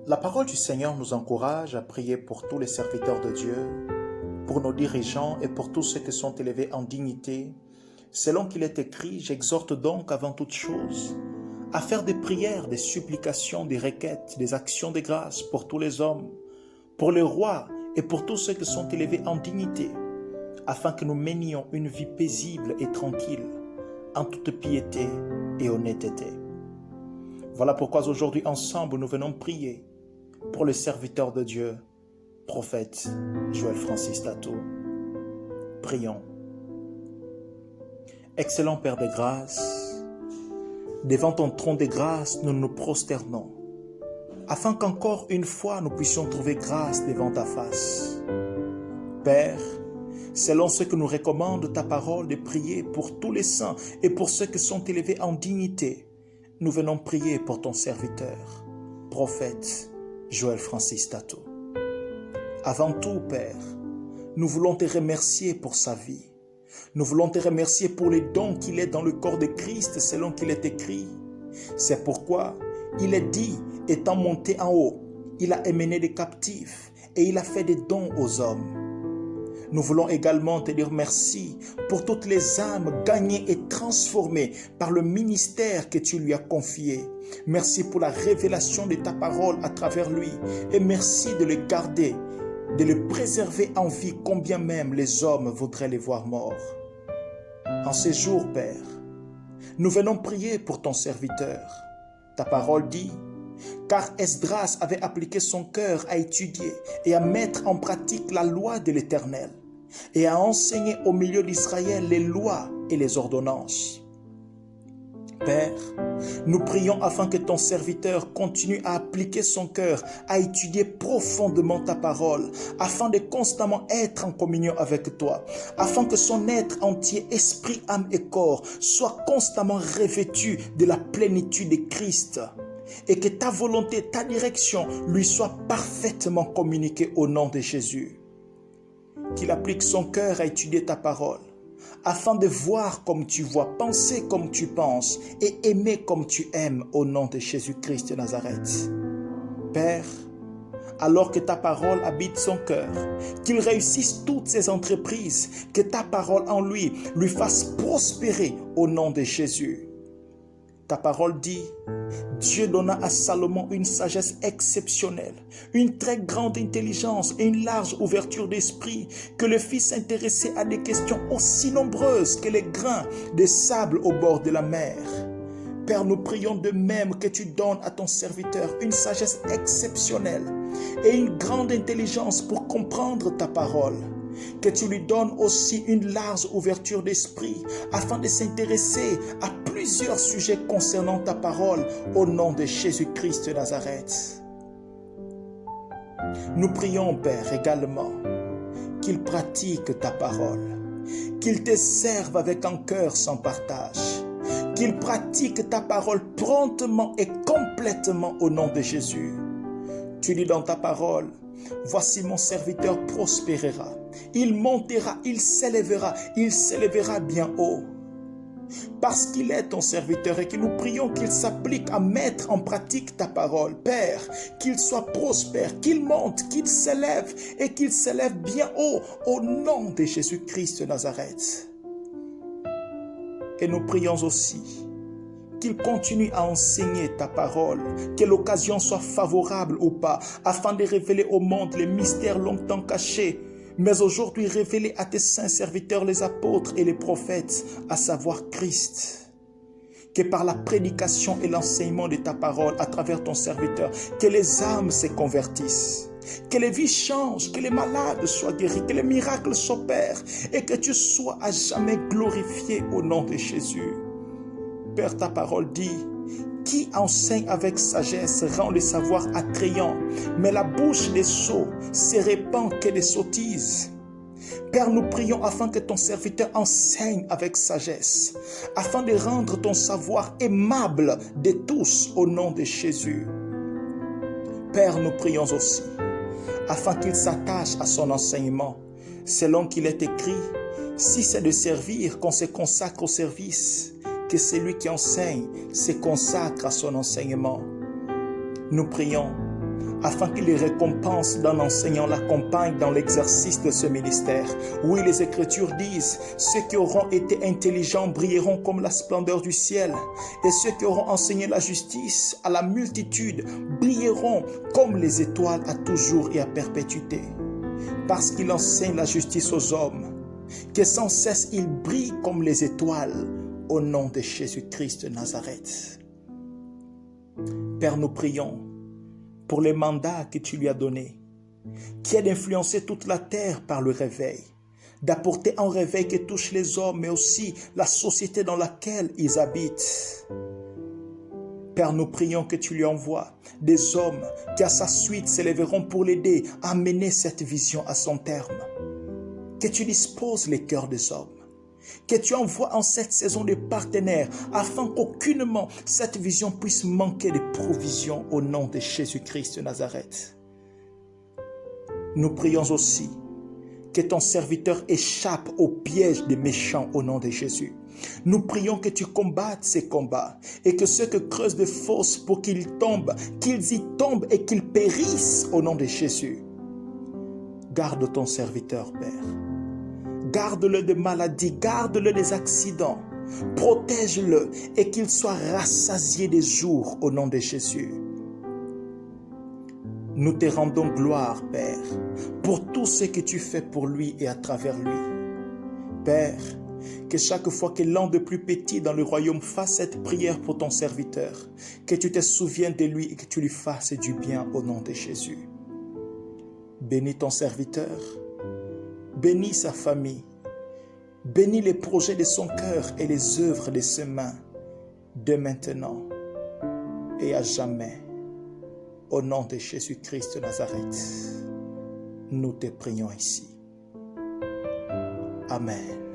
La parole du Seigneur nous encourage à prier pour tous les serviteurs de Dieu, pour nos dirigeants et pour tous ceux qui sont élevés en dignité. Selon qu'il est écrit, j'exhorte donc avant toute chose à faire des prières, des supplications, des requêtes, des actions de grâce pour tous les hommes, pour les rois et pour tous ceux qui sont élevés en dignité, afin que nous menions une vie paisible et tranquille, en toute piété et honnêteté. Voilà pourquoi aujourd'hui ensemble nous venons prier pour le serviteur de Dieu, prophète Joël Francis Tato. Prions. Excellent Père de grâce, devant ton trône de grâce, nous nous prosternons, afin qu'encore une fois nous puissions trouver grâce devant ta face. Père, selon ce que nous recommande ta parole de prier pour tous les saints et pour ceux qui sont élevés en dignité, nous venons prier pour ton serviteur, prophète Joël Francis Tato. Avant tout, Père, nous voulons te remercier pour sa vie. Nous voulons te remercier pour les dons qu'il est dans le corps de Christ selon qu'il est écrit. C'est pourquoi il est dit, étant monté en haut, il a émené des captifs et il a fait des dons aux hommes. Nous voulons également te dire merci pour toutes les âmes gagnées et transformées par le ministère que tu lui as confié. Merci pour la révélation de ta parole à travers lui et merci de le garder, de le préserver en vie, combien même les hommes voudraient les voir morts. En ces jours, Père, nous venons prier pour ton serviteur. Ta parole dit, car Esdras avait appliqué son cœur à étudier et à mettre en pratique la loi de l'Éternel et à enseigner au milieu d'Israël les lois et les ordonnances. Père, nous prions afin que ton serviteur continue à appliquer son cœur, à étudier profondément ta parole, afin de constamment être en communion avec toi, afin que son être entier, esprit, âme et corps, soit constamment revêtu de la plénitude de Christ, et que ta volonté, ta direction lui soit parfaitement communiquée au nom de Jésus. Qu'il applique son cœur à étudier ta parole, afin de voir comme tu vois, penser comme tu penses et aimer comme tu aimes au nom de Jésus-Christ de Nazareth. Père, alors que ta parole habite son cœur, qu'il réussisse toutes ses entreprises, que ta parole en lui fasse prospérer au nom de Jésus. Ta parole dit, Dieu donna à Salomon une sagesse exceptionnelle, une très grande intelligence et une large ouverture d'esprit, que le Fils s'intéressait à des questions aussi nombreuses que les grains de sable au bord de la mer. Père, nous prions de même que tu donnes à ton serviteur une sagesse exceptionnelle et une grande intelligence pour comprendre ta parole. Que tu lui donnes aussi une large ouverture d'esprit afin de s'intéresser à plusieurs sujets concernant ta parole au nom de Jésus-Christ de Nazareth. Nous prions, Père, également qu'il pratique ta parole, qu'il te serve avec un cœur sans partage, qu'il pratique ta parole promptement et complètement au nom de Jésus. Tu dis dans ta parole, voici mon serviteur prospérera, il montera, il s'élèvera bien haut. Parce qu'il est ton serviteur et que nous prions qu'il s'applique à mettre en pratique ta parole, Père, qu'il soit prospère, qu'il monte, qu'il s'élève et qu'il s'élève bien haut au nom de Jésus-Christ de Nazareth. Et nous prions aussi qu'il continue à enseigner ta parole, que l'occasion soit favorable ou pas, afin de révéler au monde les mystères longtemps cachés, mais aujourd'hui révélés à tes saints serviteurs, les apôtres et les prophètes, à savoir Christ. Que par la prédication et l'enseignement de ta parole à travers ton serviteur, que les âmes se convertissent, que les vies changent, que les malades soient guéris, que les miracles s'opèrent et que tu sois à jamais glorifié au nom de Jésus. Père, ta parole dit, qui enseigne avec sagesse rend le savoir attrayant, mais la bouche des sots se répand que des sottises. Père, nous prions afin que ton serviteur enseigne avec sagesse, afin de rendre ton savoir aimable de tous au nom de Jésus. Père, nous prions aussi, afin qu'il s'attache à son enseignement, selon qu'il est écrit, Si c'est de servir, qu'on se consacre au service, que celui qui enseigne se consacre à son enseignement. Nous prions afin qu'il les récompense d'un enseignant l'accompagne dans l'exercice de ce ministère. Oui, les Écritures disent, ceux qui auront été intelligents brilleront comme la splendeur du ciel, et ceux qui auront enseigné la justice à la multitude brilleront comme les étoiles à toujours et à perpétuité. Parce qu'il enseigne la justice aux hommes, que sans cesse ils brillent comme les étoiles, au nom de Jésus-Christ de Nazareth. Père, nous prions pour les mandats que tu lui as donnés, qui est d'influencer toute la terre par le réveil, d'apporter un réveil qui touche les hommes, mais aussi la société dans laquelle ils habitent. Père, nous prions que tu lui envoies des hommes qui à sa suite s'élèveront pour l'aider à mener cette vision à son terme. Que tu disposes les cœurs des hommes, que tu envoies en cette saison des partenaires afin qu'aucunement cette vision puisse manquer de provision au nom de Jésus-Christ de Nazareth. Nous prions aussi que ton serviteur échappe au piège des méchants au nom de Jésus. Nous prions que tu combattes ces combats et que ceux qui creusent des fosses pour qu'ils y tombent et qu'ils périssent au nom de Jésus. Garde ton serviteur, Père. Garde-le de maladies, garde-le des accidents, protège-le et qu'il soit rassasié des jours au nom de Jésus. Nous te rendons gloire, Père, pour tout ce que tu fais pour lui et à travers lui. Père, que chaque fois que l'un de plus petit dans le royaume fasse cette prière pour ton serviteur, que tu te souviennes de lui et que tu lui fasses du bien au nom de Jésus. Bénis ton serviteur. Bénis sa famille, bénis les projets de son cœur et les œuvres de ses mains, de maintenant et à jamais. Au nom de Jésus-Christ de Nazareth, nous te prions ici. Amen.